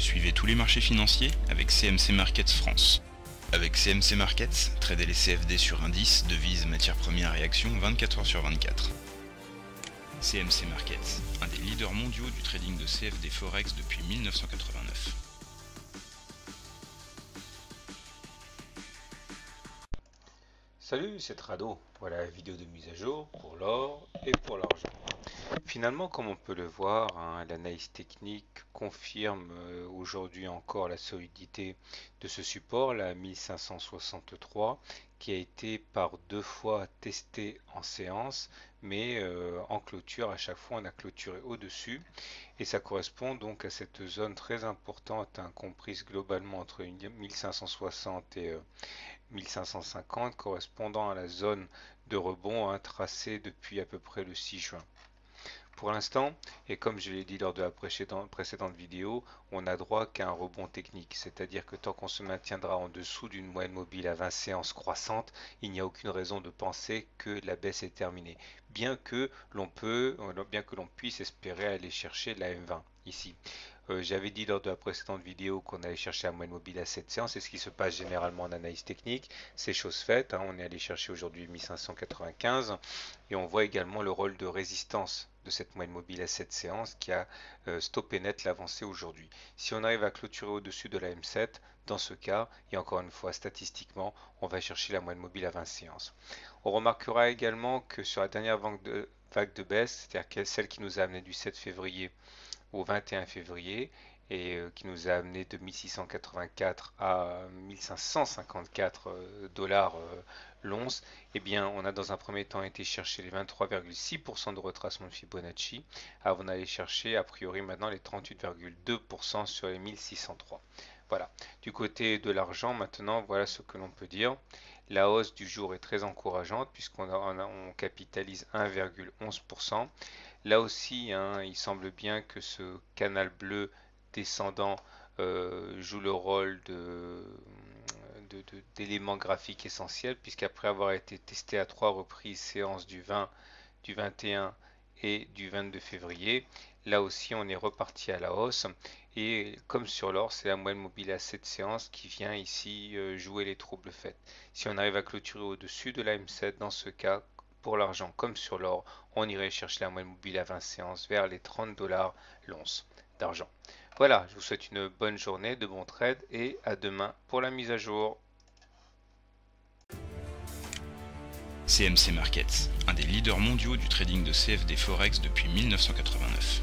Suivez tous les marchés financiers avec CMC Markets France. Avec CMC Markets, tradez les CFD sur indices, devises, matières premières et actions 24 heures sur 24. CMC Markets, un des leaders mondiaux du trading de CFD Forex depuis 1989. Salut, c'est Trado. Voilà la vidéo de mise à jour pour l'or et pour l'argent. Finalement, comme on peut le voir, l'analyse technique confirme aujourd'hui encore la solidité de ce support, la 1563, qui a été par deux fois testé en séance, mais en clôture, à chaque fois on a clôturé au-dessus, et ça correspond donc à cette zone très importante, comprise globalement entre 1560 et 1550, correspondant à la zone de rebond tracée depuis à peu près le 6 juin. Pour l'instant, et comme je l'ai dit lors de la précédente vidéo, on n'a droit qu'à un rebond technique, c'est-à-dire que tant qu'on se maintiendra en dessous d'une moyenne mobile à 20 séances croissantes, il n'y a aucune raison de penser que la baisse est terminée, bien que l'on puisse espérer aller chercher la M20 ici. J'avais dit lors de la précédente vidéo qu'on allait chercher la moyenne mobile à 7 séances, c'est ce qui se passe généralement en analyse technique, c'est chose faite, on est allé chercher aujourd'hui 1595, et on voit également le rôle de résistance de cette moyenne mobile à 7 séances qui a stoppé net l'avancée aujourd'hui. Si on arrive à clôturer au-dessus de la M7, dans ce cas, et encore une fois statistiquement, on va chercher la moyenne mobile à 20 séances. On remarquera également que sur la dernière vague de baisse, c'est-à-dire celle qui nous a amené du 7 février au 21 février et qui nous a amené de 1684 à 1554 dollars l'once, eh bien on a dans un premier temps été chercher les 23,6% de retracement de Fibonacci avant d'aller chercher a priori maintenant les 38,2% sur les 1603. Voilà, du côté de l'argent maintenant, voilà ce que l'on peut dire. La hausse du jour est très encourageante puisqu'on capitalise 1,11%. Là aussi, il semble bien que ce canal bleu descendant joue le rôle d'élément graphique essentiel, puisqu'après avoir été testé à 3 reprises, séances du 20, du 21 et du 22 février, là aussi on est reparti à la hausse. Et comme sur l'or, c'est la moyenne mobile à 7 séances qui vient ici jouer les troubles faits. Si on arrive à clôturer au-dessus de la M7, dans ce cas, pour l'argent comme sur l'or, on irait chercher la moyenne mobile à 20 séances vers les 30 dollars l'once d'argent. Voilà, je vous souhaite une bonne journée, de bons trades et à demain pour la mise à jour. CMC Markets, un des leaders mondiaux du trading de CFD Forex depuis 1989.